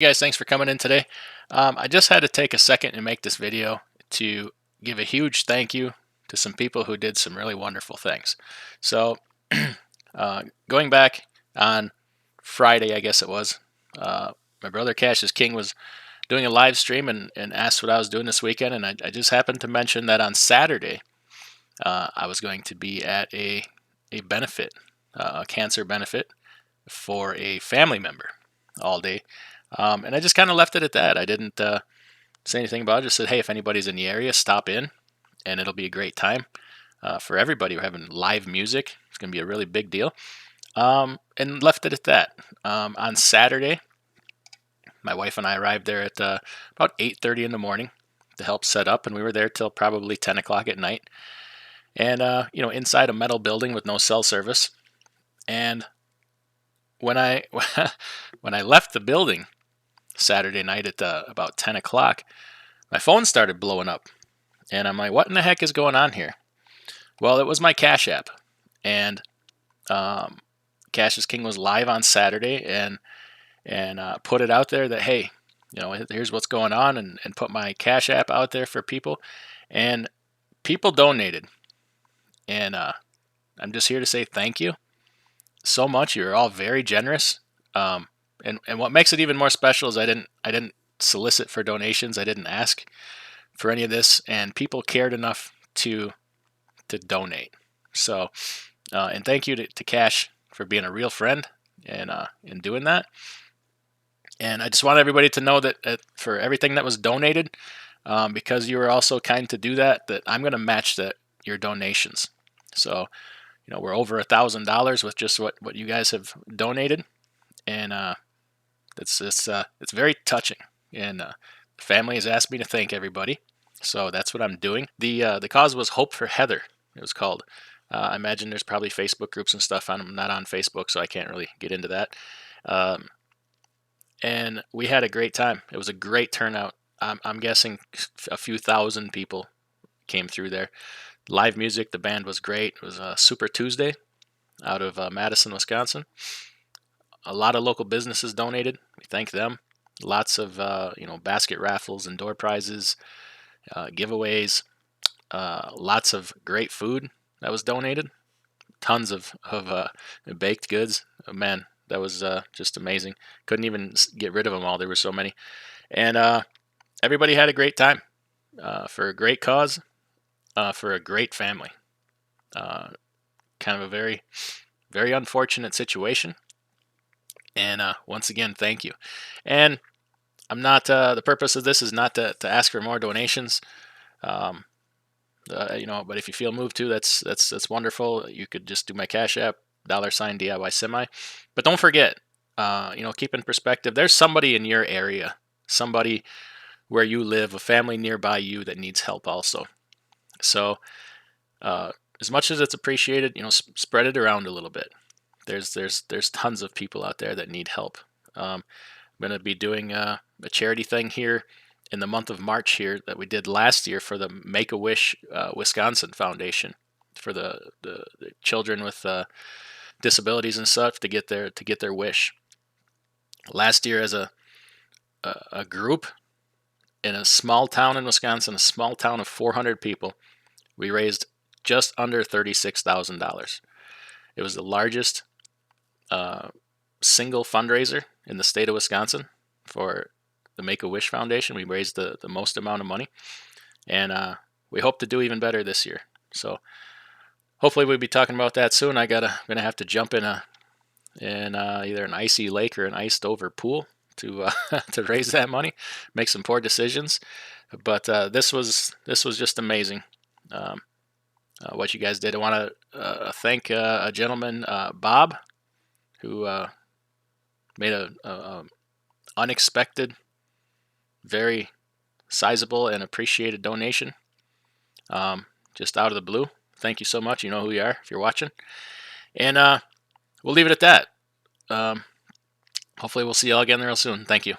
Hey guys, thanks for coming in today. I just had to take a second and make this video to give a huge thank you to some people who did some really wonderful things. So, going back on Friday, I guess it was, my brother Cassius King was doing a live stream and asked what I was doing this weekend, and I just happened to mention that on Saturday I was going to be at a benefit, a cancer benefit for a family member all day. And I just kind of left it at that. I didn't say anything about it. I just said, hey, if anybody's in the area, stop in, and it'll be a great time for everybody. We're having live music. It's going to be a really big deal. And left it at that. On Saturday, my wife and I arrived there at about 8:30 in the morning to help set up, and we were there till probably 10 o'clock at night. And inside a metal building with no cell service. And when I when I left the building Saturday night at about 10 o'clock, my phone started blowing up. And I'm like, what in the heck is going on here? Well, it was my Cash App. And Cassius King was live on Saturday and put it out there that, hey, here's what's going on, and put my Cash App out there for people. And people donated. And I'm just here to say thank you so much. You're all very generous. And what makes it even more special is I didn't solicit for donations. I didn't ask for any of this, and people cared enough to donate. So, and thank you to Cash for being a real friend and in doing that. And I just want everybody to know that for everything that was donated, because you were also kind to do that, that I'm going to match your donations. So, we're over $1,000 with just what you guys have donated, and it's very touching. And the family has asked me to thank everybody, so that's what I'm doing. The cause was Hope for Heather. It was called. I imagine there's probably Facebook groups and stuff on. I'm not on Facebook, so I can't really get into that. And we had a great time. It was a great turnout. I'm guessing a few thousand people came through there. Live music, the band was great. It was Super Tuesday out of Madison, Wisconsin. A lot of local businesses donated. We thank them. Lots of basket raffles and door prizes, giveaways. Lots of great food that was donated. Tons of baked goods. Oh, man, that was just amazing. Couldn't even get rid of them all. There were so many. And everybody had a great time for a great cause, for a great family. Kind of a very, very unfortunate situation. And once again, thank you. And I'm not. The purpose of this is not to ask for more donations. But if you feel moved to, that's wonderful. You could just do my Cash App $DIY Semi. But don't forget, keep in perspective. There's somebody in your area, somebody where you live, a family nearby you that needs help also. So, as much as it's appreciated, spread it around a little bit. There's tons of people out there that need help. I'm going to be doing a charity thing here in the month of March here that we did last year for the Make-A-Wish Wisconsin Foundation for the children with disabilities and such to get their wish. Last year, as a group in a small town in Wisconsin, a small town of 400 people, we raised just under $36,000. It was the largest single fundraiser in the state of Wisconsin for the Make-A-Wish Foundation. We raised the most amount of money, and we hope to do even better this year. So hopefully we'll be talking about that soon. I'm gonna have to jump in either an icy lake or an iced over pool to to raise that money, make some poor decisions. But this was just amazing. What you guys did. I want to thank a gentleman, Bob, who made a unexpected, very sizable and appreciated donation just out of the blue. Thank you so much. You know who you are if you're watching. And we'll leave it at that. Hopefully we'll see you all again real soon. Thank you.